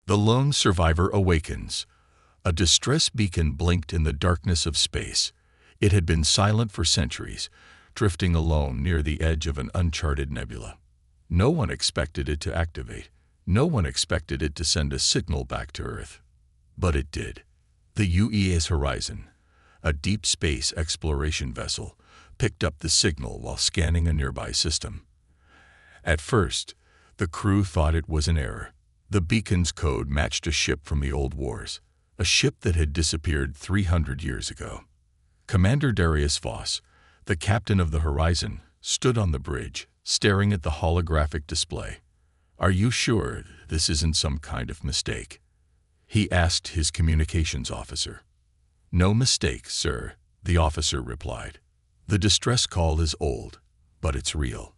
The lone survivor awakens. A distress beacon blinked in the darkness of space. It had been silent for centuries, drifting alone near the edge of an uncharted nebula. No one expected it to activate. No one expected it to send a signal back to Earth. But it did. The HFY Horizon, a deep space exploration vessel, picked up the signal while scanning a nearby system. At first, the crew thought it was an error. The beacon's code matched a ship from the old wars, a ship that had disappeared 300 years ago. Commander Darius Voss, the captain of the Horizon, stood on the bridge, staring at the holographic display. "Are you sure this isn't some kind of mistake?" he asked his communications officer. "No mistake, sir," the officer replied. "The distress call is old, but it's real.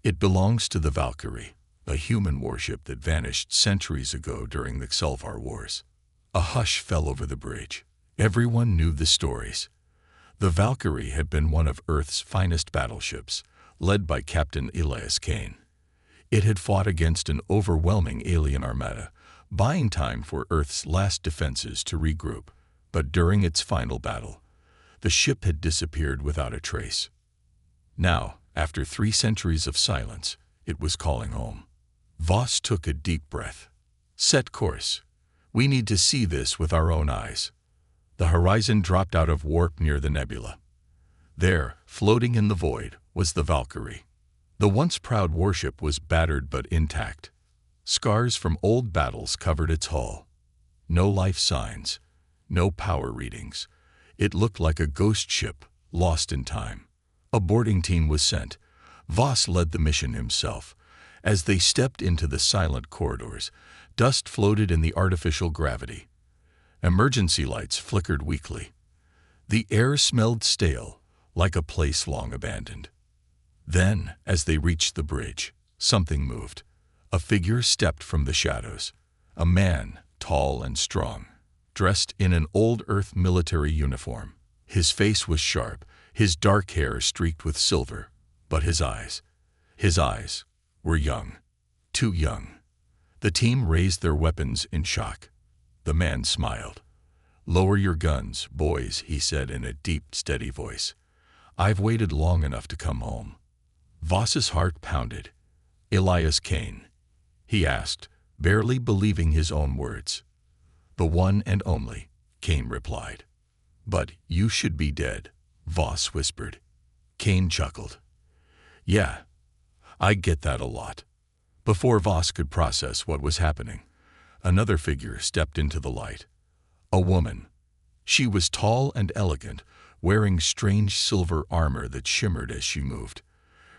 It belongs to the Valkyrie, a human warship that vanished centuries ago during the Xelvar Wars." A hush fell over the bridge. Everyone knew the stories. The Valkyrie had been one of Earth's finest battleships, led by Captain Elias Kane. It had fought against an overwhelming alien armada, buying time for Earth's last defenses to regroup. But during its final battle, the ship had disappeared without a trace. Now, after 3 centuries of silence, it was calling home. Voss took a deep breath. "Set course. We need to see this with our own eyes." The Horizon dropped out of warp near the nebula. There, floating in the void, was the Valkyrie. The once proud warship was battered but intact. Scars from old battles covered its hull. No life signs, no power readings. It looked like a ghost ship, lost in time. A boarding team was sent. Voss led the mission himself. As they stepped into the silent corridors, dust floated in the artificial gravity. Emergency lights flickered weakly. The air smelled stale, like a place long abandoned. Then, as they reached the bridge, something moved. A figure stepped from the shadows. A man, tall and strong, dressed in an old Earth military uniform. His face was sharp, his dark hair streaked with silver, but his eyes were young, too young. The team raised their weapons in shock. The man smiled. "Lower your guns, boys," he said in a deep, steady voice. "I've waited long enough to come home." Voss's heart pounded. "Elias Kane?" he asked, barely believing his own words. "The one and only," Kane replied. "But you should be dead," Voss whispered. Kane chuckled. "Yeah, I get that a lot." Before Voss could process what was happening, another figure stepped into the light. A woman. She was tall and elegant, wearing strange silver armor that shimmered as she moved.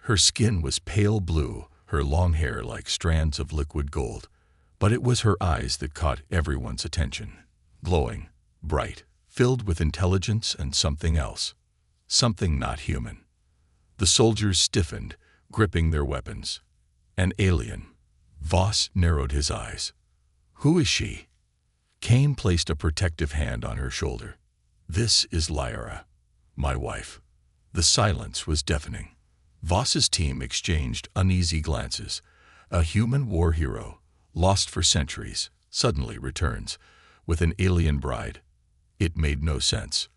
Her skin was pale blue, her long hair like strands of liquid gold. But it was her eyes that caught everyone's attention. Glowing, bright, filled with intelligence and something else. Something not human. The soldiers stiffened, gripping their weapons. "An alien." Voss narrowed his eyes. "Who is she?" Kane placed a protective hand on her shoulder. "This is Lyra, my wife." The silence was deafening. Voss's team exchanged uneasy glances. A human war hero, lost for centuries, suddenly returns, with an alien bride. It made no sense.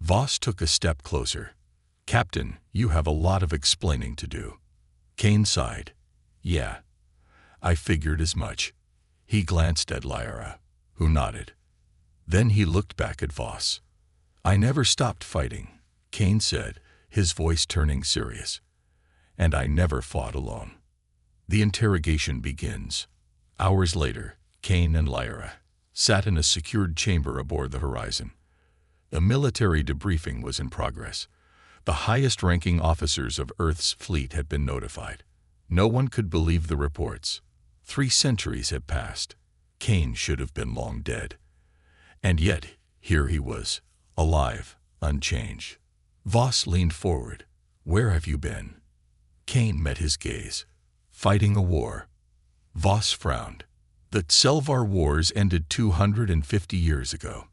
Voss took a step closer. "Captain, you have a lot of explaining to do." Kane sighed. "Yeah, I figured as much." He glanced at Lyra, who nodded. Then he looked back at Voss. "I never stopped fighting," Kane said, his voice turning serious. "And I never fought alone." The interrogation begins. Hours later, Kane and Lyra sat in a secured chamber aboard the Horizon. A military debriefing was in progress. The highest-ranking officers of Earth's fleet had been notified. No one could believe the reports. 3 centuries had passed. Kane should have been long dead. And yet, here he was, alive, unchanged. Voss leaned forward. "Where have you been?" Kane met his gaze. "Fighting a war." Voss frowned. The Xelvar Wars ended 250 years ago.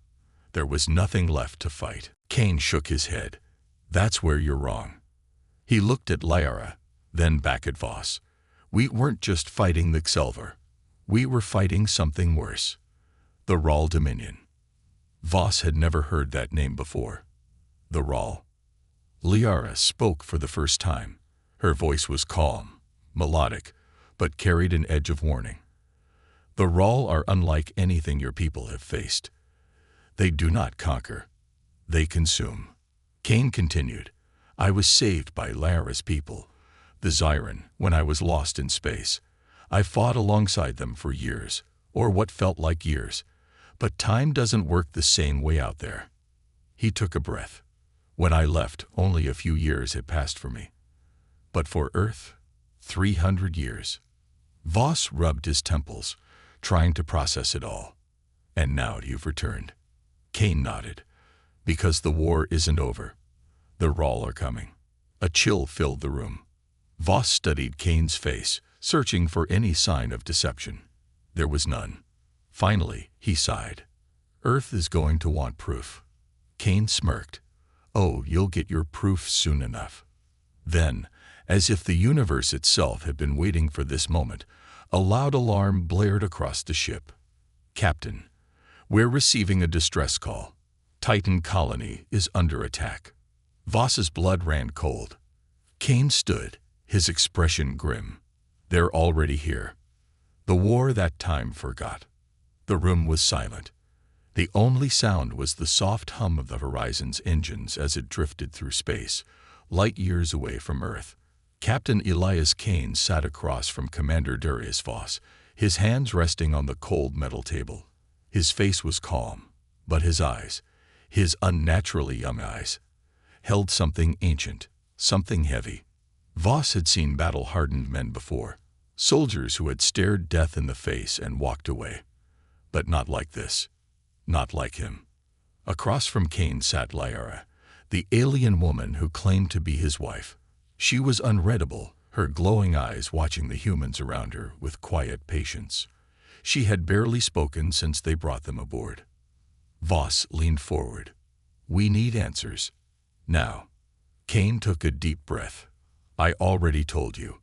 There was nothing left to fight. Kane shook his head. "That's where you're wrong." He looked at Lyra, then back at Voss. "We weren't just fighting the Xelvar. We were fighting something worse. The Rahl Dominion. Voss had never heard that name before. The Rahl. Liara spoke for the first time. Her voice was calm, melodic, but carried an edge of warning. The Rahl are unlike anything your people have faced. They do not conquer. They consume. Kane continued, I was saved by Liara's people, the Zyran, when I was lost in space. I fought alongside them for years, or what felt like years, but time doesn't work the same way out there. He took a breath. When I left, only a few years had passed for me. But for Earth, 300 years. Voss rubbed his temples, trying to process it all. And now you've returned. Kane nodded. Because the war isn't over. The Rahl are coming. A chill filled the room. Voss studied Kane's face, searching for any sign of deception. There was none. Finally, he sighed. Earth is going to want proof. Kane smirked. Oh, you'll get your proof soon enough. Then, as if the universe itself had been waiting for this moment, a loud alarm blared across the ship. Captain, we're receiving a distress call. Titan colony is under attack. Voss's blood ran cold. Kane stood, his expression grim. They're already here. The war that time forgot. The room was silent. The only sound was the soft hum of the Horizon's engines as it drifted through space, light years away from Earth. Captain Elias Kane sat across from Commander Darius Voss, his hands resting on the cold metal table. His face was calm, but his eyes, his unnaturally young eyes, held something ancient, something heavy. Voss had seen battle-hardened men before, soldiers who had stared death in the face and walked away. But not like this. Not like him. Across from Kane sat Liara, the alien woman who claimed to be his wife. She was unreadable, her glowing eyes watching the humans around her with quiet patience. She had barely spoken since they brought them aboard. Voss leaned forward. We need answers. Now. Kane took a deep breath. I already told you.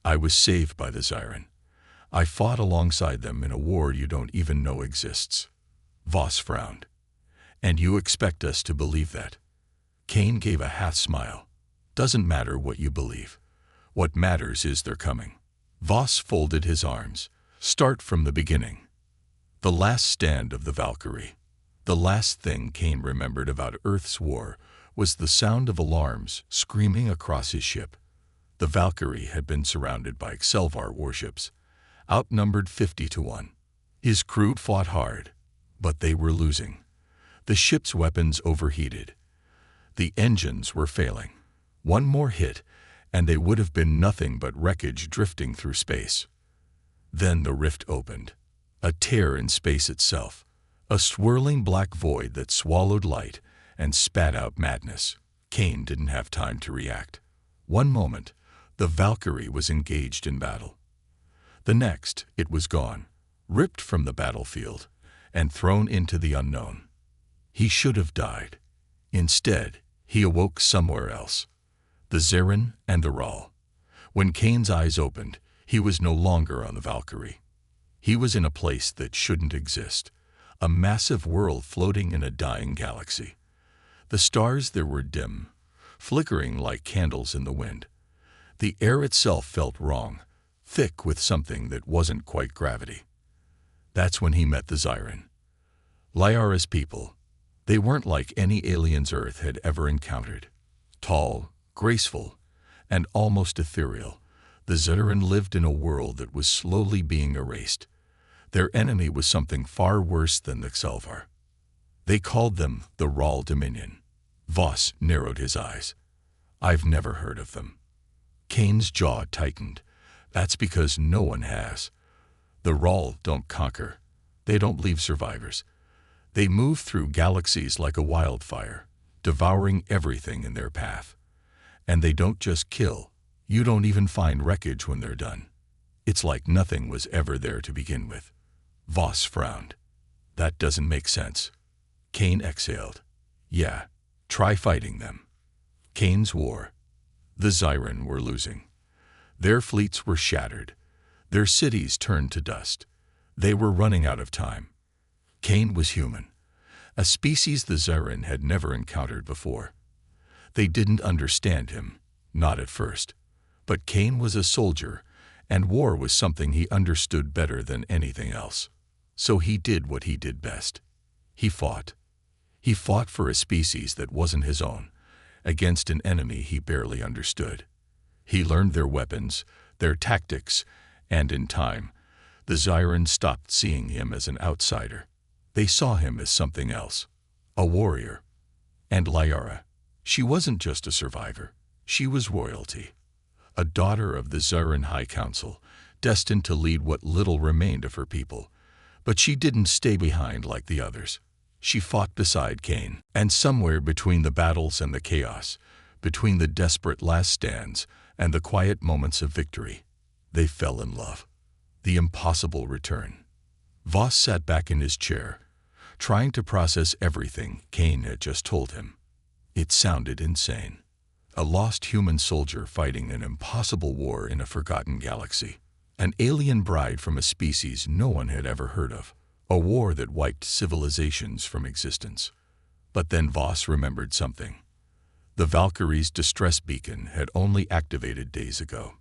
I was saved by the Zyran. I fought alongside them in a war you don't even know exists. Voss frowned. And you expect us to believe that? Kane gave a half smile. Doesn't matter what you believe. What matters is they're coming. Voss folded his arms. Start from the beginning. The last stand of the Valkyrie. The last thing Kane remembered about Earth's war was the sound of alarms screaming across his ship. The Valkyrie had been surrounded by Xelvar warships, outnumbered 50-1. His crew fought hard, but they were losing. The ship's weapons overheated. The engines were failing. One more hit, and they would have been nothing but wreckage drifting through space. Then the rift opened, a tear in space itself, a swirling black void that swallowed light and spat out madness. Kane didn't have time to react. One moment, the Valkyrie was engaged in battle. The next, it was gone, ripped from the battlefield, and thrown into the unknown. He should have died. Instead, he awoke somewhere else. The Zyran and the Rahl. When Kane's eyes opened, he was no longer on the Valkyrie. He was in a place that shouldn't exist, a massive world floating in a dying galaxy. The stars there were dim, flickering like candles in the wind. The air itself felt wrong, thick with something that wasn't quite gravity. That's when he met the Zyran. Liara's people. They weren't like any aliens Earth had ever encountered. Tall, graceful, and almost ethereal, the Zyran lived in a world that was slowly being erased. Their enemy was something far worse than the Xelvar. They called them the Rahl Dominion. Voss narrowed his eyes. I've never heard of them. Kane's jaw tightened. That's because no one has. The Rahl don't conquer. They don't leave survivors. They move through galaxies like a wildfire, devouring everything in their path. And they don't just kill. You don't even find wreckage when they're done. It's like nothing was ever there to begin with. Voss frowned. That doesn't make sense. Kane exhaled. Yeah, try fighting them. Kane's war. The Zyran were losing. Their fleets were shattered. Their cities turned to dust. They were running out of time. Kane was human, a species the Zyran had never encountered before. They didn't understand him, not at first. But Kane was a soldier, and war was something he understood better than anything else. So he did what he did best. He fought. He fought for a species that wasn't his own, against an enemy he barely understood. He learned their weapons, their tactics, and in time, the Zyran stopped seeing him as an outsider. They saw him as something else, a warrior. And Liara, she wasn't just a survivor, she was royalty. A daughter of the Zyran High Council, destined to lead what little remained of her people. But she didn't stay behind like the others. She fought beside Kane, and somewhere between the battles and the chaos, between the desperate last stands and the quiet moments of victory, they fell in love. The impossible return. Voss sat back in his chair, trying to process everything Kane had just told him. It sounded insane. A lost human soldier fighting an impossible war in a forgotten galaxy. An alien bride from a species no one had ever heard of. A war that wiped civilizations from existence. But then Voss remembered something. The Valkyrie's distress beacon had only activated days ago.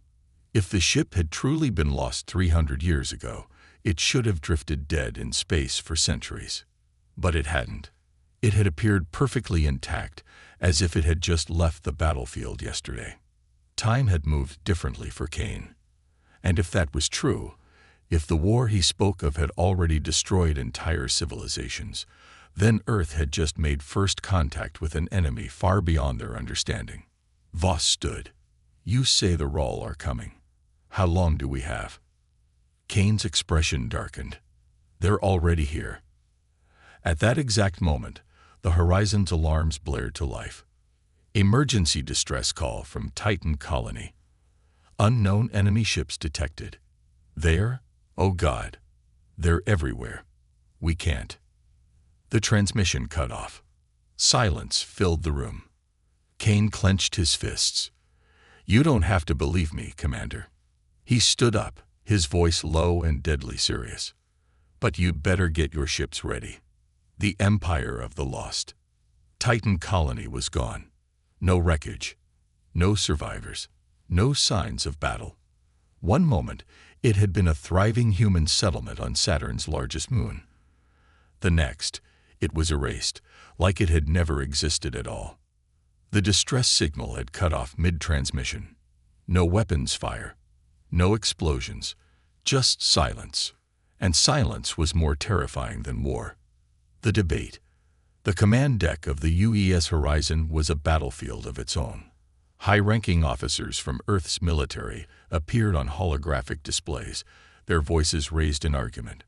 If the ship had truly been lost 300 years ago, it should have drifted dead in space for centuries. But it hadn't. It had appeared perfectly intact, as if it had just left the battlefield yesterday. Time had moved differently for Kane. And if that was true, if the war he spoke of had already destroyed entire civilizations, then Earth had just made first contact with an enemy far beyond their understanding. Voss stood. You say the Rawl are coming. How long do we have? Kane's expression darkened. They're already here. At that exact moment, the horizon's alarms blared to life. Emergency distress call from Titan Colony. Unknown enemy ships detected. There? Oh God. They're everywhere. We can't. The transmission cut off. Silence filled the room. Kane clenched his fists. You don't have to believe me, Commander. He stood up, his voice low and deadly serious. But you'd better get your ships ready. The Empire of the Lost. Titan Colony was gone. No wreckage. No survivors. No signs of battle. One moment, it had been a thriving human settlement on Saturn's largest moon. The next, it was erased, like it had never existed at all. The distress signal had cut off mid-transmission. No weapons fire. No explosions. Just silence. And silence was more terrifying than war. The debate. The command deck of the UES Horizon was a battlefield of its own. High-ranking officers from Earth's military appeared on holographic displays, their voices raised in argument.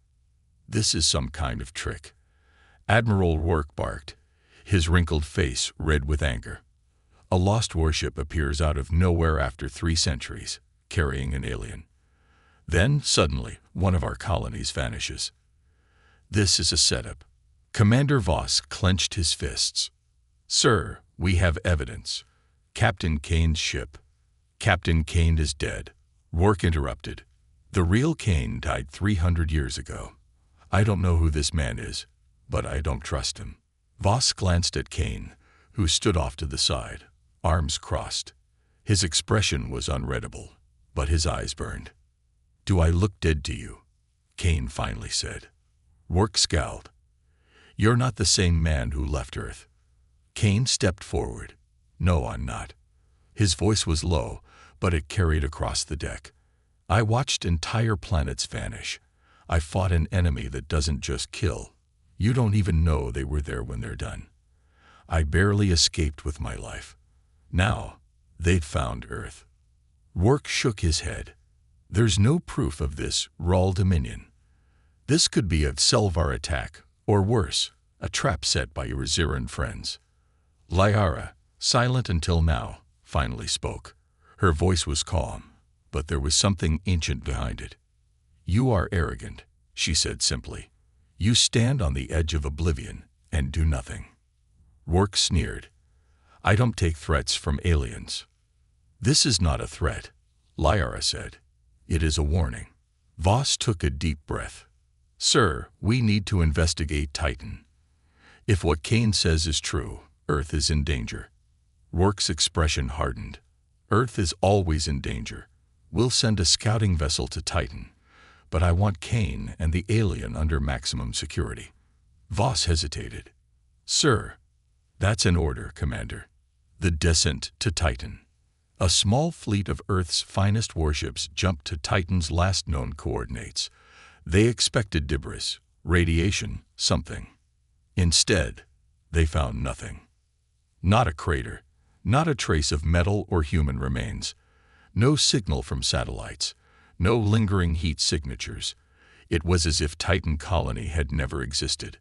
This is some kind of trick. Admiral Rourke barked, his wrinkled face red with anger. A lost warship appears out of nowhere after 3 centuries, carrying an alien. Then, suddenly, one of our colonies vanishes. This is a setup. Commander Voss clenched his fists. Sir, we have evidence. Captain Kane's ship. Captain Kane is dead. Rourke interrupted. The real Kane died 300 years ago. I don't know who this man is, but I don't trust him. Voss glanced at Kane, who stood off to the side, arms crossed. His expression was unreadable, but his eyes burned. Do I look dead to you? Kane finally said. Rourke scowled. You're not the same man who left Earth. Kane stepped forward. No, I'm not. His voice was low, but it carried across the deck. I watched entire planets vanish. I fought an enemy that doesn't just kill. You don't even know they were there when they're done. I barely escaped with my life. Now, they'd found Earth. Rourke shook his head. There's no proof of this Rawl Dominion. This could be a Selvar attack, or worse, a trap set by your Zyran friends. Liara, silent until now, finally spoke. Her voice was calm, but there was something ancient behind it. You are arrogant, she said simply. You stand on the edge of oblivion and do nothing. Rourke sneered. I don't take threats from aliens. This is not a threat, Liara said. It is a warning. Voss took a deep breath. "Sir, we need to investigate Titan. If what Kane says is true, Earth is in danger." Rourke's expression hardened. "Earth is always in danger. We'll send a scouting vessel to Titan, but I want Kane and the alien under maximum security." Voss hesitated. "Sir, that's an order, Commander. The descent to Titan." A small fleet of Earth's finest warships jumped to Titan's last known coordinates. They expected debris, radiation, something. Instead, they found nothing. Not a crater, not a trace of metal or human remains. No signal from satellites, no lingering heat signatures. It was as if Titan colony had never existed.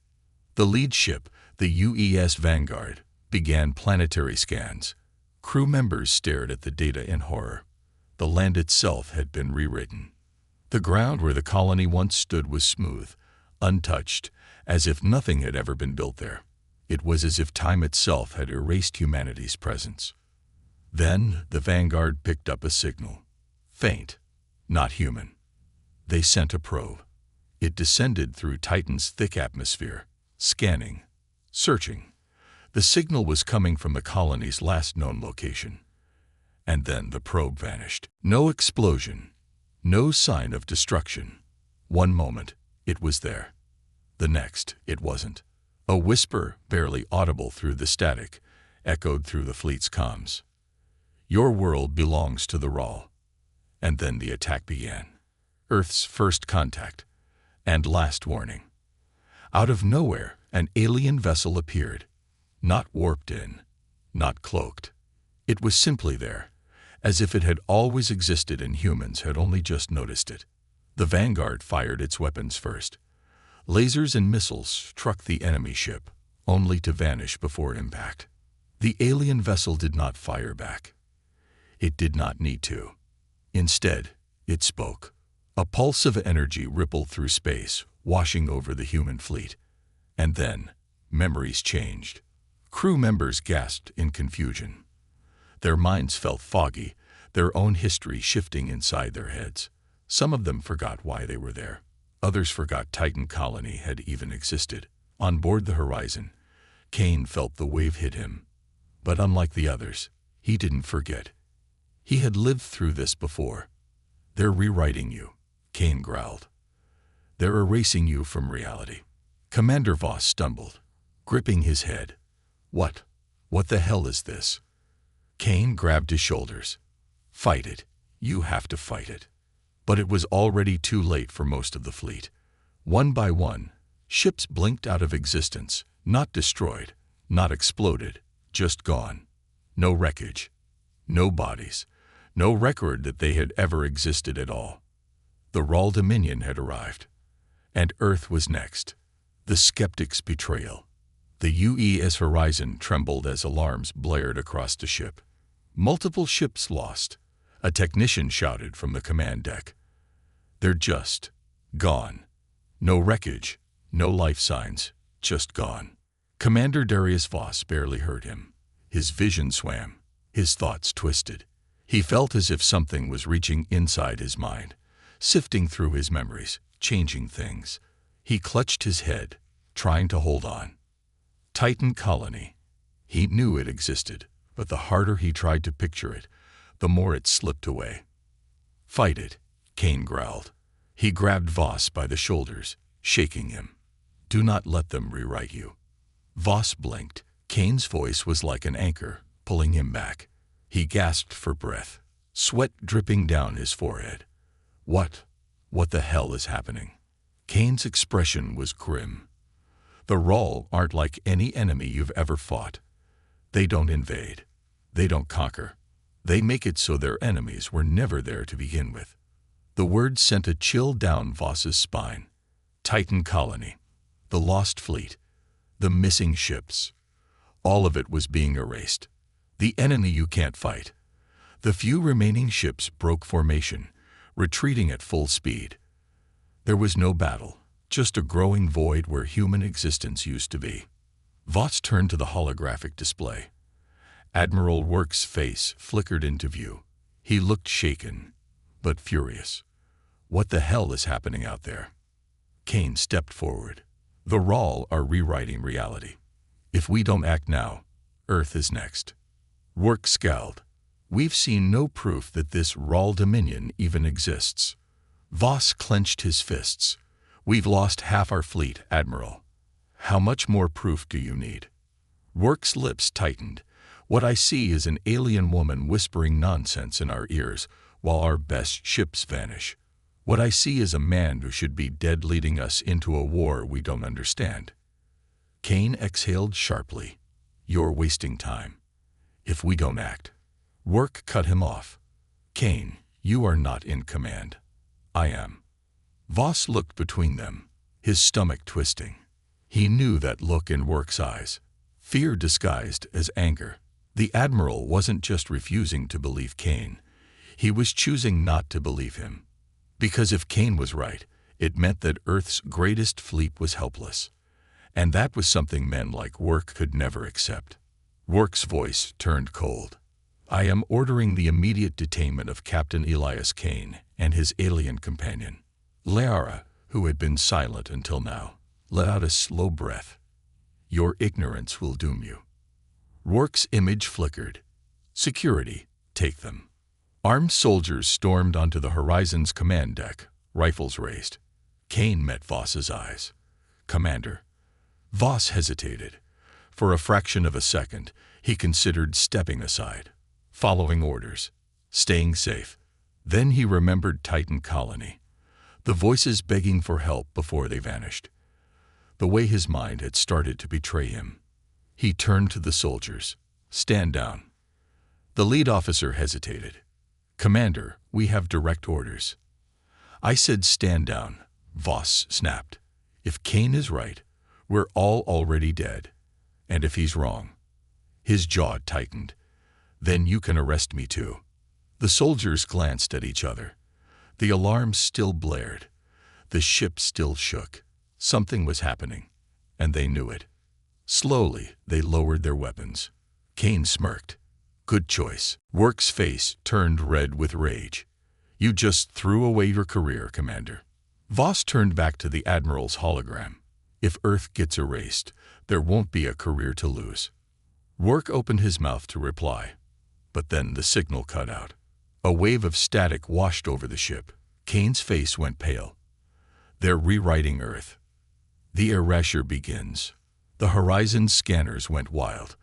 The lead ship, the UES Vanguard, began planetary scans. Crew members stared at the data in horror. The land itself had been rewritten. The ground where the colony once stood was smooth, untouched, as if nothing had ever been built there. It was as if time itself had erased humanity's presence. Then the Vanguard picked up a signal. Faint, not human. They sent a probe. It descended through Titan's thick atmosphere, scanning, searching. The signal was coming from the colony's last known location. And then the probe vanished. No explosion, no sign of destruction. One moment, it was there. The next, it wasn't. A whisper, barely audible through the static, echoed through the fleet's comms. "Your world belongs to the Raw." And then the attack began. Earth's first contact and last warning. Out of nowhere, an alien vessel appeared. Not warped in, not cloaked. It was simply there, as if it had always existed and humans had only just noticed it. The Vanguard fired its weapons first. Lasers and missiles struck the enemy ship, only to vanish before impact. The alien vessel did not fire back. It did not need to. Instead, it spoke. A pulse of energy rippled through space, washing over the human fleet. And then, memories changed. Crew members gasped in confusion. Their minds felt foggy, their own history shifting inside their heads. Some of them forgot why they were there. Others forgot Titan colony had even existed. On board the Horizon, Kane felt the wave hit him. But unlike the others, he didn't forget. He had lived through this before. "They're rewriting you," Kane growled. "They're erasing you from reality." Commander Voss stumbled, gripping his head. What the hell is this?" Kane grabbed his shoulders. "Fight it. You have to fight it." But it was already too late for most of the fleet. One by one, ships blinked out of existence, not destroyed, not exploded, just gone. No wreckage, no bodies, no record that they had ever existed at all. The Raw Dominion had arrived. And Earth was next. The skeptic's betrayal. The UES Horizon trembled as alarms blared across the ship. Multiple ships lost. A technician shouted from the command deck. "They're just gone. No wreckage, no life signs, just gone." Commander Darius Voss barely heard him. His vision swam, his thoughts twisted. He felt as if something was reaching inside his mind, sifting through his memories, changing things. He clutched his head, trying to hold on. Titan colony. He knew it existed, but the harder he tried to picture it, the more it slipped away. "Fight it," Kane growled. He grabbed Voss by the shoulders, shaking him. "Do not let them rewrite you." Voss blinked. Kane's voice was like an anchor, pulling him back. He gasped for breath, sweat dripping down his forehead. What the hell is happening?" Kane's expression was grim. "The Raw aren't like any enemy you've ever fought. They don't invade. They don't conquer. They make it so their enemies were never there to begin with." The words sent a chill down Voss's spine. Titan colony, the lost fleet, the missing ships. All of it was being erased. The enemy you can't fight. The few remaining ships broke formation, retreating at full speed. There was no battle, just a growing void where human existence used to be. Voss turned to the holographic display. Admiral Rourke's face flickered into view. He looked shaken, but furious. "What the hell is happening out there?" Kane stepped forward. The Rawl are rewriting reality. If we don't act now, Earth is next. Work scowled. We've seen no proof that this Rawl dominion even exists. Voss clenched his fists. We've lost half our fleet, Admiral. How much more proof do you need? Work's lips tightened. What I see is an alien woman whispering nonsense in our ears while our best ships vanish. What I see is a man who should be dead leading us into a war we don't understand. Kane exhaled sharply. You're wasting time. If we don't act. Work cut him off. Kane, you are not in command. I am. Voss looked between them, his stomach twisting. He knew that look in Work's eyes. Fear disguised as anger. The Admiral wasn't just refusing to believe Kane. He was choosing not to believe him. Because if Kane was right, it meant that Earth's greatest fleet was helpless. And that was something men like Work could never accept. Work's voice turned cold. I am ordering the immediate detainment of Captain Elias Kane and his alien companion. Liara, who had been silent until now, let out a slow breath. Your ignorance will doom you. Work's image flickered. Security, take them. Armed soldiers stormed onto the Horizon's command deck, rifles raised. Kane met Voss's eyes. Commander. Voss hesitated. For a fraction of a second, he considered stepping aside, following orders, staying safe. Then he remembered Titan Colony, the voices begging for help before they vanished. The way his mind had started to betray him. He turned to the soldiers. Stand down. The lead officer hesitated. Commander, we have direct orders. I said stand down, Voss snapped. If Kane is right, we're all already dead. And if he's wrong, his jaw tightened. Then you can arrest me too. The soldiers glanced at each other. The alarms still blared. The ship still shook. Something was happening, and they knew it. Slowly, they lowered their weapons. Kane smirked. Good choice. Work's face turned red with rage. You just threw away your career, Commander. Voss turned back to the Admiral's hologram. If Earth gets erased, there won't be a career to lose. Work opened his mouth to reply, but then the signal cut out. A wave of static washed over the ship. Kane's face went pale. They're rewriting Earth. The erasure begins. The Horizon scanners went wild.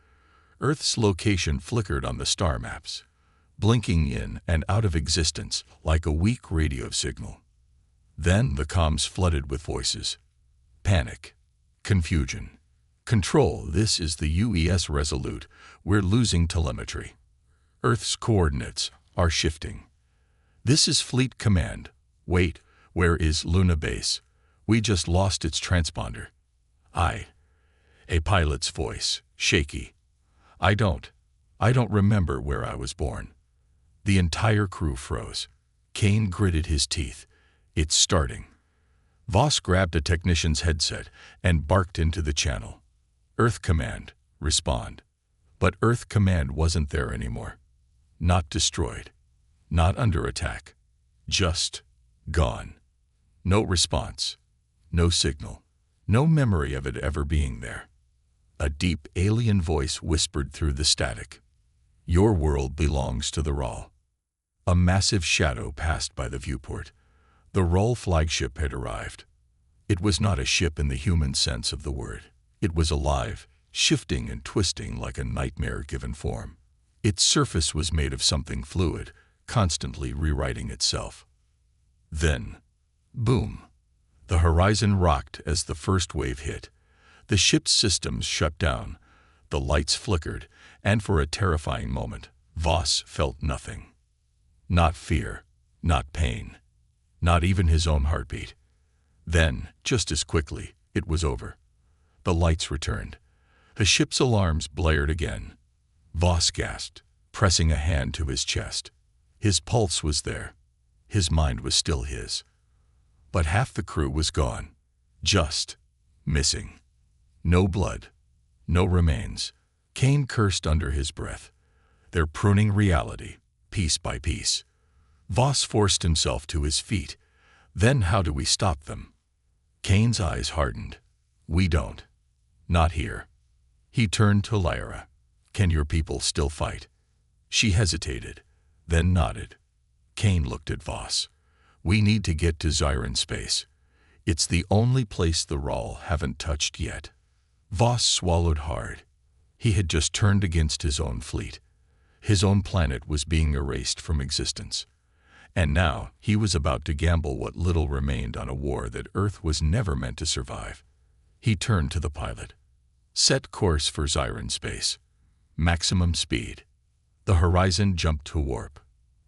Earth's location flickered on the star maps, blinking in and out of existence like a weak radio signal. Then the comms flooded with voices. Panic. Confusion. Control, this is the UES Resolute. We're losing telemetry. Earth's coordinates are shifting. This is Fleet Command. Wait, where is Luna Base? We just lost its transponder. A pilot's voice, shaky. I don't remember where I was born. The entire crew froze. Kane gritted his teeth. It's starting. Voss grabbed a technician's headset and barked into the channel. Earth Command, respond. But Earth Command wasn't there anymore. Not destroyed. Not under attack. Just gone. No response. No signal. No memory of it ever being there. A deep alien voice whispered through the static. Your world belongs to the Rawl. A massive shadow passed by the viewport. The Rawl flagship had arrived. It was not a ship in the human sense of the word. It was alive, shifting and twisting like a nightmare given form. Its surface was made of something fluid, constantly rewriting itself. Then, boom. The horizon rocked as the first wave hit. The ship's systems shut down, the lights flickered, and for a terrifying moment, Voss felt nothing. Not fear, not pain, not even his own heartbeat. Then, just as quickly, it was over. The lights returned. The ship's alarms blared again. Voss gasped, pressing a hand to his chest. His pulse was there. His mind was still his. But half the crew was gone. Just missing. No blood. No remains. Kane cursed under his breath. They're pruning reality, piece by piece. Voss forced himself to his feet. Then how do we stop them? Kane's eyes hardened. We don't. Not here. He turned to Lyra. Can your people still fight? She hesitated, then nodded. Kane looked at Voss. We need to get to Zyron space. It's the only place the Rahl haven't touched yet. Voss swallowed hard. He had just turned against his own fleet. His own planet was being erased from existence. And now he was about to gamble what little remained on a war that Earth was never meant to survive. He turned to the pilot. Set course for Zyron space. Maximum speed. The horizon jumped to warp.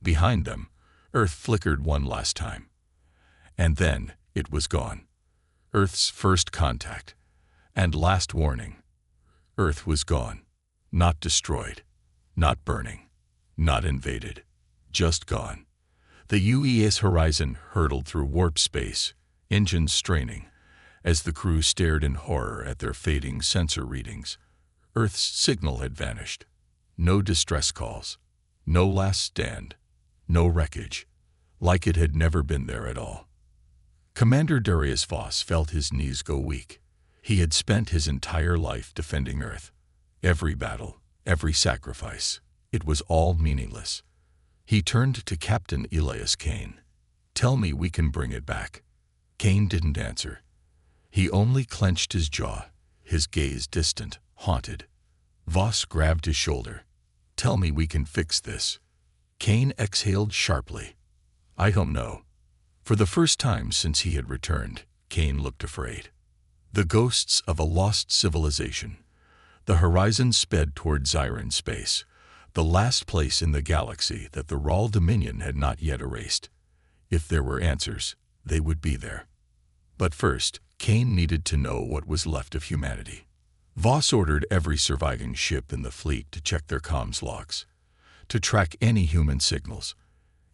Behind them, Earth flickered one last time. And then it was gone. Earth's first contact. And last warning. Earth was gone. Not destroyed. Not burning. Not invaded. Just gone. The UES horizon hurtled through warp space, engines straining, as the crew stared in horror at their fading sensor readings. Earth's signal had vanished. No distress calls. No last stand. No wreckage. Like it had never been there at all. Commander Darius Voss felt his knees go weak. He had spent his entire life defending Earth. Every battle, every sacrifice, it was all meaningless. He turned to Captain Elias Kane. Tell me we can bring it back. Kane didn't answer. He only clenched his jaw, his gaze distant, haunted. Voss grabbed his shoulder. Tell me we can fix this. Kane exhaled sharply. I don't know. For the first time since he had returned, Kane looked afraid. The ghosts of a lost civilization. The horizon sped toward Zyron space, the last place in the galaxy that the Rahl Dominion had not yet erased. If there were answers, they would be there. But first, Kane needed to know what was left of humanity. Voss ordered every surviving ship in the fleet to check their comms logs, to track any human signals,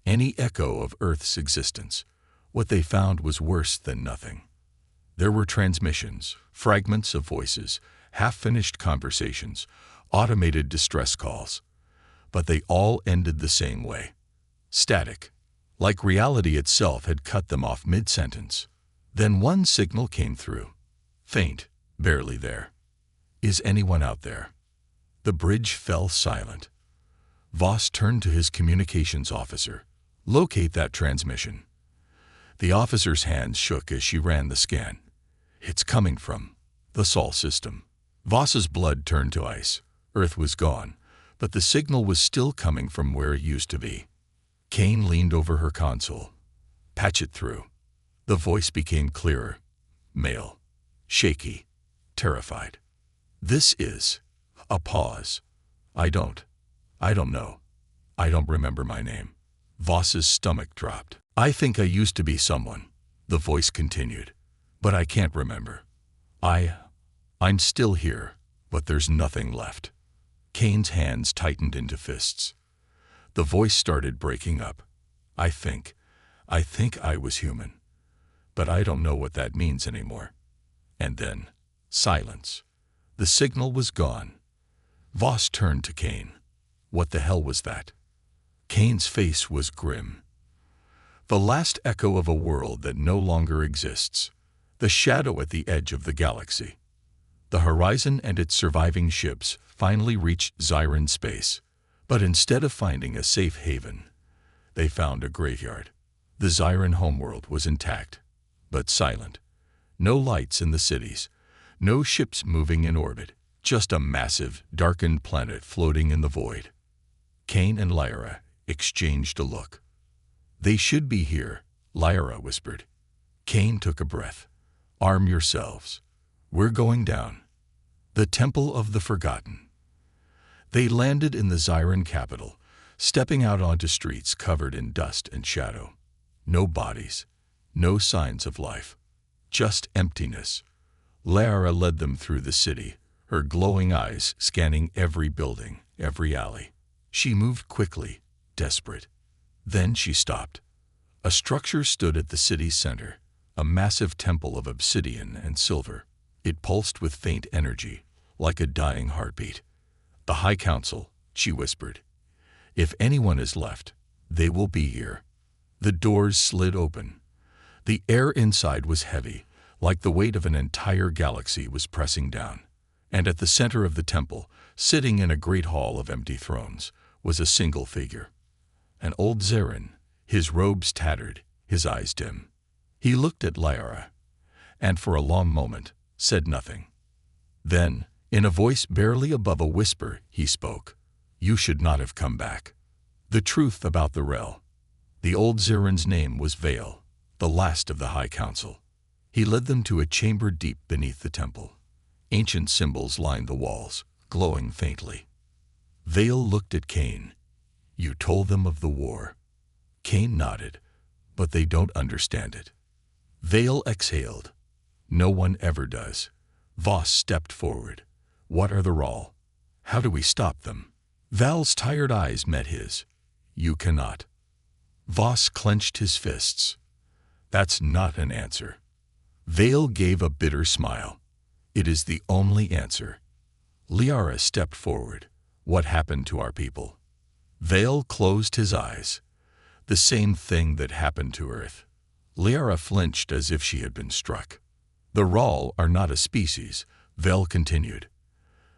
any echo of Earth's existence. What they found was worse than nothing. There were transmissions, fragments of voices, half-finished conversations, automated distress calls. But they all ended the same way. Static, like reality itself had cut them off mid-sentence. Then one signal came through. Faint, barely there. Is anyone out there? The bridge fell silent. Voss turned to his communications officer. Locate that transmission. The officer's hands shook as she ran the scan. It's coming from the Sol system. Voss's blood turned to ice. Earth was gone, but the signal was still coming from where it used to be. Kane leaned over her console. Patch it through. The voice became clearer. Male. Shaky. Terrified. This is a pause. I don't know. I don't remember my name. Voss's stomach dropped. I think I used to be someone, the voice continued, but I can't remember. I'm still here, but there's nothing left. Kane's hands tightened into fists. The voice started breaking up. I think I was human, but I don't know what that means anymore. And then, silence. The signal was gone. Voss turned to Kane. What the hell was that? Kane's face was grim. The last echo of a world that no longer exists. The shadow at the edge of the galaxy. The horizon and its surviving ships finally reached Zyron space, but instead of finding a safe haven, they found a graveyard. The Zyron homeworld was intact, but silent. No lights in the cities, no ships moving in orbit, just a massive, darkened planet floating in the void. Kane and Lyra exchanged a look. They should be here, Lyra whispered. Kane took a breath. Arm yourselves. We're going down. The Temple of the Forgotten. They landed in the Zyron capital, stepping out onto streets covered in dust and shadow. No bodies, no signs of life, just emptiness. Lyra led them through the city, her glowing eyes scanning every building, every alley. She moved quickly, desperate. Then she stopped. A structure stood at the city's center, a massive temple of obsidian and silver. It pulsed with faint energy, like a dying heartbeat. The High Council, she whispered. If anyone is left, they will be here. The doors slid open. The air inside was heavy, like the weight of an entire galaxy was pressing down. And at the center of the temple, sitting in a great hall of empty thrones, was a single figure. An old Zarin, his robes tattered, his eyes dim. He looked at Lyra, and for a long moment said nothing. Then, in a voice barely above a whisper, he spoke. "You should not have come back." The truth about the Rel. The old Zarin's name was Vale, the last of the High Council. He led them to a chamber deep beneath the temple. Ancient symbols lined the walls, glowing faintly. Vale looked at Cain. "You told them of the war." Cain nodded, "But they don't understand it." Vale exhaled. "No one ever does." Voss stepped forward. "What are the Rall? How do we stop them?" Val's tired eyes met his. "You cannot." Voss clenched his fists. "That's not an answer." Vale gave a bitter smile. "It is the only answer." Liara stepped forward. "What happened to our people?" Vale closed his eyes. "The same thing that happened to Earth." Liara flinched as if she had been struck. "The Rall are not a species," Vale continued.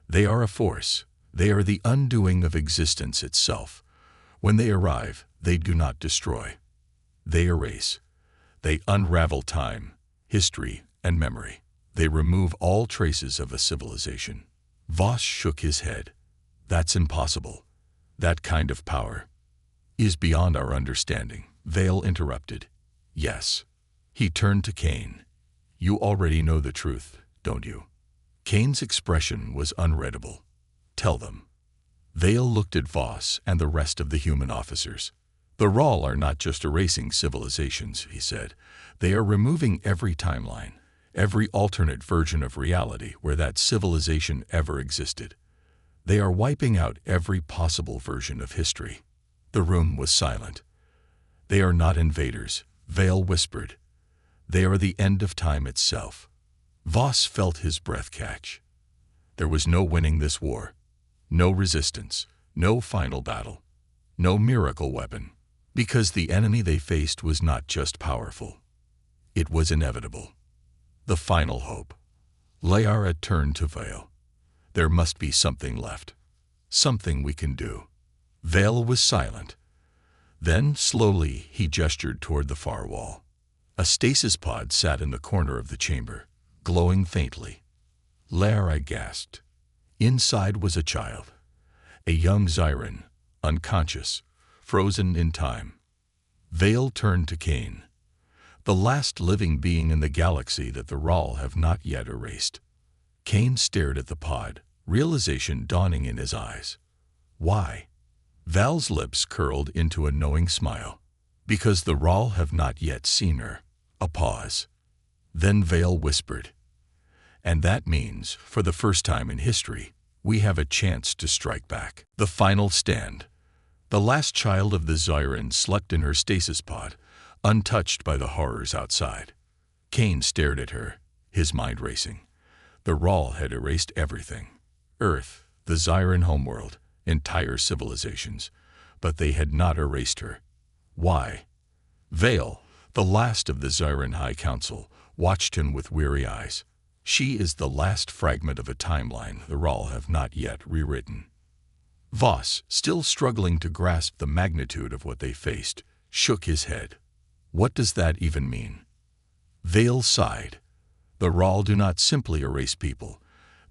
"They are a force. They are the undoing of existence itself. When they arrive, they do not destroy. They erase. They unravel time, history, and memory. They remove all traces of a civilization." Voss shook his head. "That's impossible. That kind of power is beyond our understanding." Vale interrupted. "Yes." He turned to Cain. "You already know the truth, don't you?" Cain's expression was unreadable. "Tell them." Vale looked at Voss and the rest of the human officers. "The Rall are not just erasing civilizations," he said. "They are removing every timeline, every alternate version of reality where that civilization ever existed. They are wiping out every possible version of history." The room was silent. "They are not invaders," Vale whispered. "They are the end of time itself." Voss felt his breath catch. There was no winning this war. No resistance, no final battle, no miracle weapon. Because the enemy they faced was not just powerful. It was inevitable. The final hope. Liara turned to Vale. "There must be something left. Something we can do." Vale was silent. Then, slowly, he gestured toward the far wall. A stasis pod sat in the corner of the chamber, glowing faintly. Liara gasped. Inside was a child, a young Zarin, unconscious, frozen in time. Vale turned to Cain, the last living being in the galaxy that the Rall have not yet erased. Cain stared at the pod, realization dawning in his eyes. "Why?" Val's lips curled into a knowing smile. "Because the Rall have not yet seen her." A pause. Then Vale whispered, "And that means, for the first time in history, we have a chance to strike back." The final stand. The last child of the Zarin slept in her stasis pod, untouched by the horrors outside. Cain stared at her, his mind racing. The Rall had erased everything. Earth, the Zarin homeworld, entire civilizations. But they had not erased her. Why? Vale, the last of the Zarin High Council, watched him with weary eyes. She is the last fragment of a timeline the Rall have not yet rewritten. Voss, still struggling to grasp the magnitude of what they faced, shook his head. What does that even mean? Vale sighed. The Rall do not simply erase people.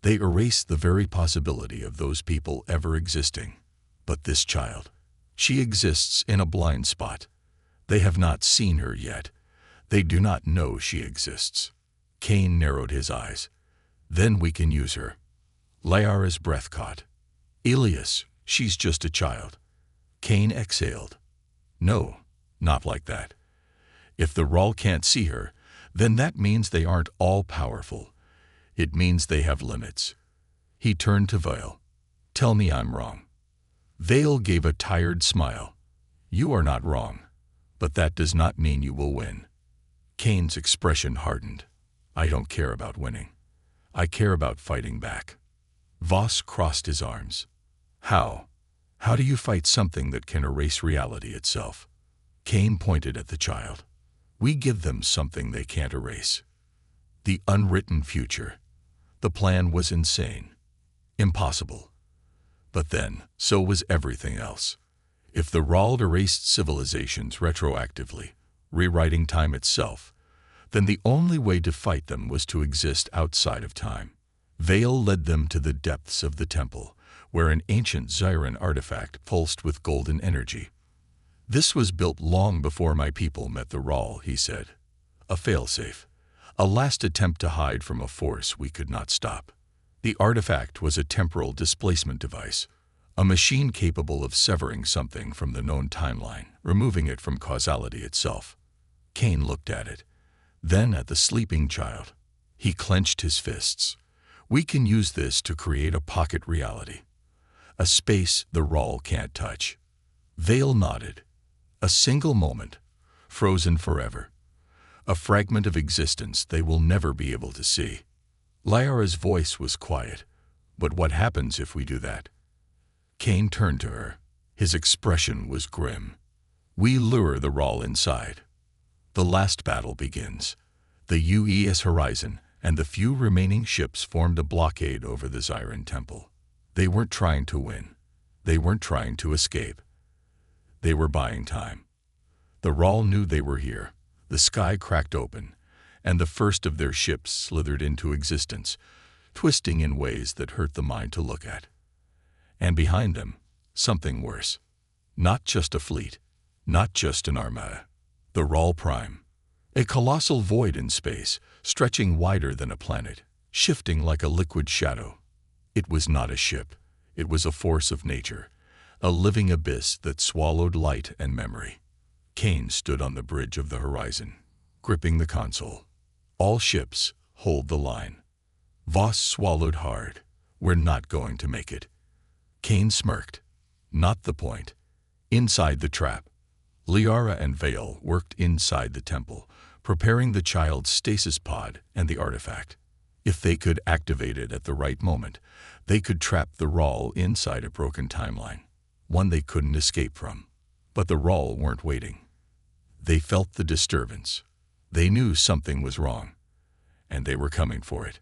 They erase the very possibility of those people ever existing. But this child, she exists in a blind spot. They have not seen her yet. They do not know she exists. Cain narrowed his eyes. Then we can use her. Liara's breath caught. Elias, she's just a child. Cain exhaled. No, not like that. If the Rall can't see her, then that means they aren't all powerful. It means they have limits. He turned to Vale. Tell me I'm wrong. Vale gave a tired smile. You are not wrong, but that does not mean you will win. Cain's expression hardened. I don't care about winning. I care about fighting back. Voss crossed his arms. How? How do you fight something that can erase reality itself? Cain pointed at the child. We give them something they can't erase. The unwritten future. The plan was insane. Impossible. But then, so was everything else. If the Rald erased civilizations retroactively, rewriting time itself, then the only way to fight them was to exist outside of time. Vale led them to the depths of the temple, where an ancient Zyran artifact pulsed with golden energy. "This was built long before my people met the Rall," he said. "A failsafe. A last attempt to hide from a force we could not stop." The artifact was a temporal displacement device, a machine capable of severing something from the known timeline, removing it from causality itself. Kane looked at it, then at the sleeping child. He clenched his fists. "We can use this to create a pocket reality. A space the Rall can't touch." Vale nodded. "A single moment, frozen forever. A fragment of existence they will never be able to see." Lyra's voice was quiet. "But what happens if we do that?" Kane turned to her. His expression was grim. "We lure the Rall inside. The last battle begins. The UES horizon and the few remaining ships formed a blockade over the Zyran temple. They weren't trying to win. They weren't trying to escape. They were buying time. The Rall knew they were here. The sky cracked open, and the first of their ships slithered into existence, twisting in ways that hurt the mind to look at. And behind them, something worse. Not just a fleet, not just an armada. The Rall Prime. A colossal void in space, stretching wider than a planet, shifting like a liquid shadow. It was not a ship. It was a force of nature, a living abyss that swallowed light and memory. Kane stood on the bridge of the horizon, gripping the console. "All ships, hold the line." Voss swallowed hard. "We're not going to make it." Kane smirked. "Not the point." Inside the trap, Liara and Vale worked inside the temple, preparing the child's stasis pod and the artifact. If they could activate it at the right moment, they could trap the Rall inside a broken timeline, one they couldn't escape from. But the Rall weren't waiting. They felt the disturbance. They knew something was wrong, and they were coming for it.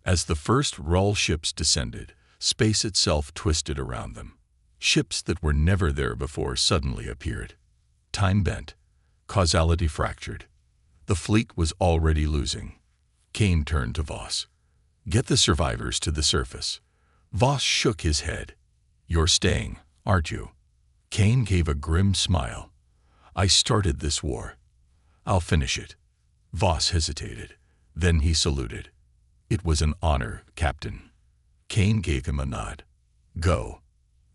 As the first Rall ships descended, space itself twisted around them. Ships that were never there before suddenly appeared. Time bent, causality fractured. The fleet was already losing. Kane turned to Voss. "Get the survivors to the surface." Voss shook his head. "You're staying, aren't you?" Kane gave a grim smile. "I started this war. I'll finish it." Voss hesitated. Then he saluted. "It was an honor, Captain." Kane gave him a nod. "Go."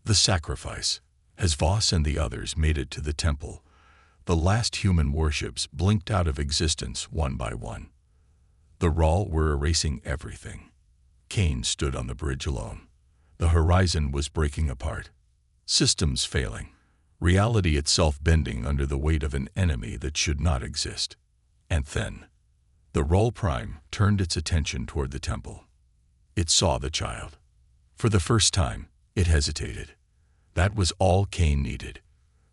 The sacrifice. As Voss and the others made it to the temple, the last human warships blinked out of existence one by one. The Rall were erasing everything. Kane stood on the bridge alone. The horizon was breaking apart. Systems failing. Reality itself bending under the weight of an enemy that should not exist. And then, the Rall Prime turned its attention toward the temple. It saw the child. For the first time, it hesitated. That was all Kane needed.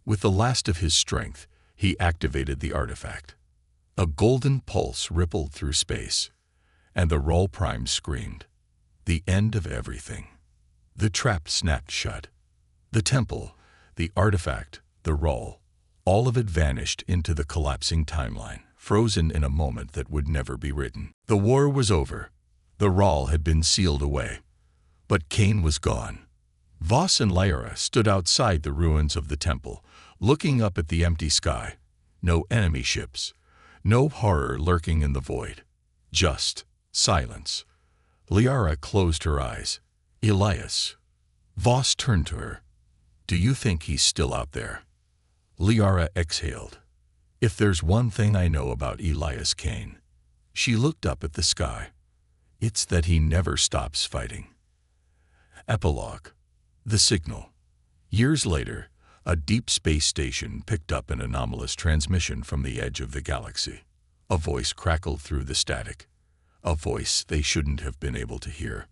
With the last of his strength, he activated the artifact. A golden pulse rippled through space, and the Rall Prime screamed. The end of everything. The trap snapped shut. The temple, the artifact, the Rall, all of it vanished into the collapsing timeline, frozen in a moment that would never be written. The war was over. The Rall had been sealed away. But Kane was gone. Voss and Lyra stood outside the ruins of the temple, looking up at the empty sky. No enemy ships. No horror lurking in the void. Just silence. Liara closed her eyes. "Elias." Voss turned to her. "Do you think he's still out there?" Liara exhaled. "If there's one thing I know about Elias Kane," she looked up at the sky, "it's that he never stops fighting." Epilogue. The signal. Years later, a deep space station picked up an anomalous transmission from the edge of the galaxy. A voice crackled through the static. A voice they shouldn't have been able to hear.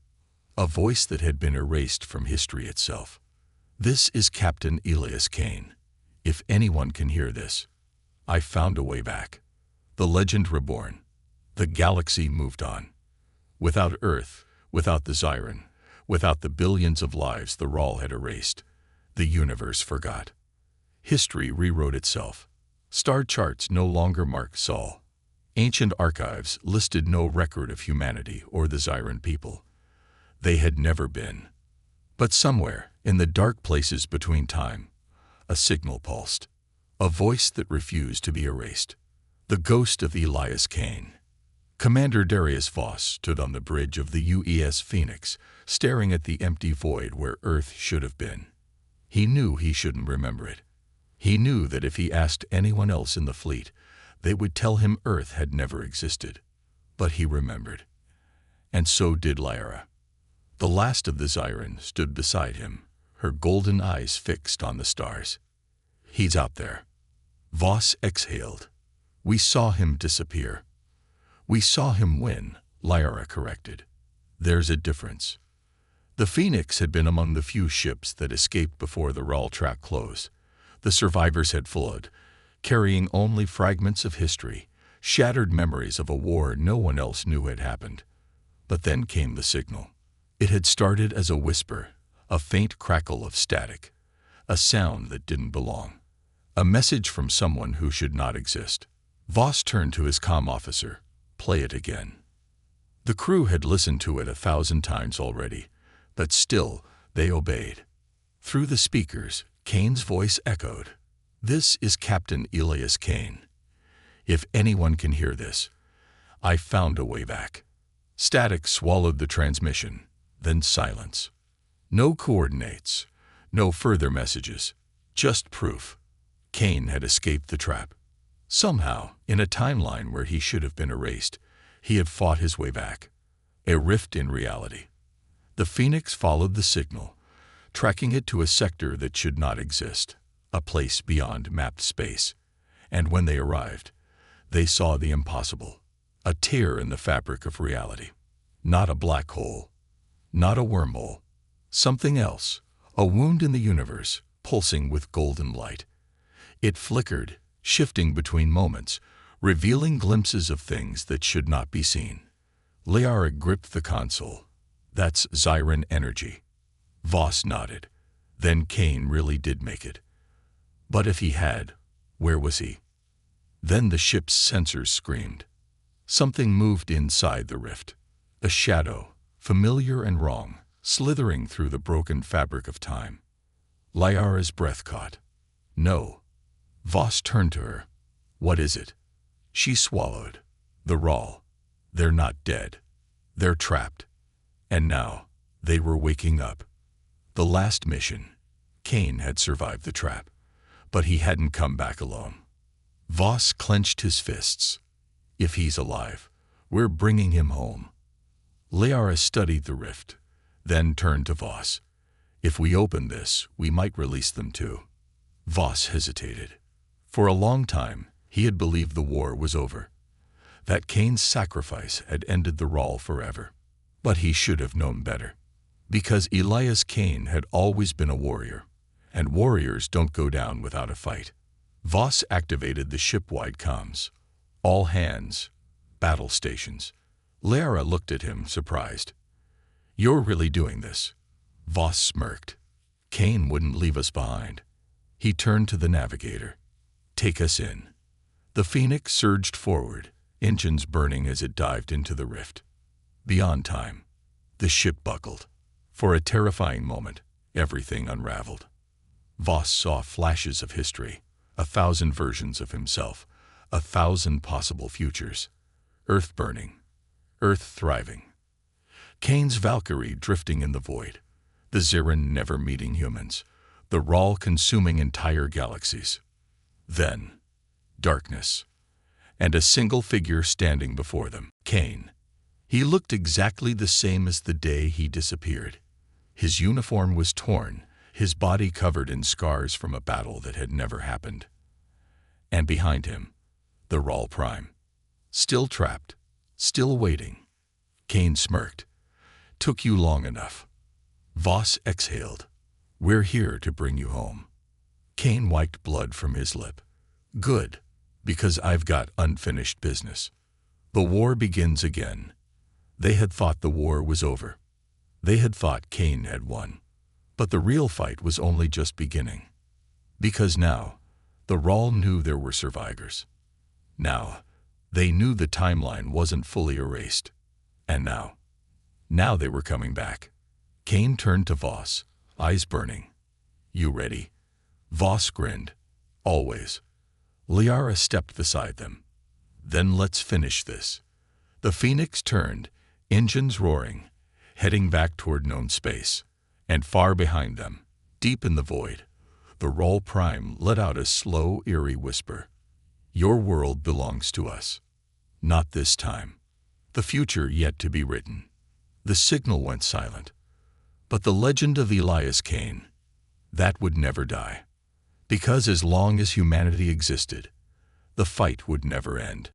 A voice that had been erased from history itself. "This is Captain Elias Kane. If anyone can hear this, I found a way back. The legend reborn. The galaxy moved on. Without Earth, without the Zyran, without the billions of lives the Rawl had erased, the universe forgot. History rewrote itself. Star charts no longer marked Sol. Ancient archives listed no record of humanity or the Zyran people. They had never been. But somewhere, in the dark places between time, a signal pulsed. A voice that refused to be erased. The ghost of Elias Kane. Commander Darius Voss stood on the bridge of the UES Phoenix, staring at the empty void where Earth should have been. He knew he shouldn't remember it. He knew that if he asked anyone else in the fleet, they would tell him Earth had never existed. But he remembered. And so did Lyra. The last of the Zyran stood beside him, her golden eyes fixed on the stars. "He's out there." Voss exhaled. "We saw him disappear." "We saw him win," Lyra corrected. "There's a difference." The Phoenix had been among the few ships that escaped before the Rawl track closed. The survivors had fled, carrying only fragments of history, shattered memories of a war no one else knew had happened. But then came the signal. It had started as a whisper, a faint crackle of static, a sound that didn't belong, a message from someone who should not exist. Voss turned to his comm officer. "Play it again." The crew had listened to it 1,000 times already, but still they obeyed. Through the speakers, Kane's voice echoed. "This is Captain Elias Kane. If anyone can hear this, I found a way back." Static swallowed the transmission, then silence. No coordinates, no further messages, just proof. Kane had escaped the trap. Somehow, in a timeline where he should have been erased, he had fought his way back. A rift in reality. The Phoenix followed the signal, tracking it to a sector that should not exist, a place beyond mapped space. And when they arrived, they saw the impossible, a tear in the fabric of reality. Not a black hole, not a wormhole, something else, a wound in the universe, pulsing with golden light. It flickered, shifting between moments, revealing glimpses of things that should not be seen. Lyra gripped the console. "That's Zyran energy." Voss nodded. Then Kane really did make it. But if he had, where was he? Then the ship's sensors screamed. Something moved inside the rift. A shadow, familiar and wrong, slithering through the broken fabric of time. Lyra's breath caught. "No." Voss turned to her. "What is it?" She swallowed. "The Rawl. They're not dead. They're trapped." And now, they were waking up. The last mission. Kane had survived the trap, but he hadn't come back alone. Voss clenched his fists. "If he's alive, we're bringing him home." Lyra studied the rift, then turned to Voss. "If we open this, we might release them too." Voss hesitated. For a long time, he had believed the war was over, that Kane's sacrifice had ended the Rawl forever. But he should have known better, because Elias Kane had always been a warrior, and warriors don't go down without a fight. Voss activated the ship-wide comms. "All hands, battle stations." Lyra looked at him, surprised. "You're really doing this?" Voss smirked. "Kane wouldn't leave us behind." He turned to the navigator. "Take us in." The Phoenix surged forward, engines burning as it dived into the rift. Beyond time, the ship buckled. For a terrifying moment, everything unraveled. Voss saw flashes of history, 1,000 versions of himself, 1,000 possible futures. Earth burning, Earth thriving. Kane's Valkyrie drifting in the void, the Zyran never meeting humans, the Rawl consuming entire galaxies. Then, darkness, and a single figure standing before them, Kane. He looked exactly the same as the day he disappeared. His uniform was torn, his body covered in scars from a battle that had never happened. And behind him, the Rawl Prime. Still trapped, still waiting. Kane smirked. "Took you long enough." Voss exhaled. "We're here to bring you home." Kane wiped blood from his lip. "Good, because I've got unfinished business." The war begins again. They had thought the war was over. They had thought Cain had won. But the real fight was only just beginning. Because now, the Rahl knew there were survivors. Now, they knew the timeline wasn't fully erased. And now they were coming back. Cain turned to Voss, eyes burning. "You ready?" Voss grinned. "Always." Liara stepped beside them. "Then let's finish this." The Phoenix turned, engines roaring, heading back toward known space. And far behind them, deep in the void, the Rahl Prime let out a slow, eerie whisper. "Your world belongs to us. Not this time. The future yet to be written." The signal went silent. But the legend of Elias Cain, that would never die. Because as long as humanity existed, the fight would never end.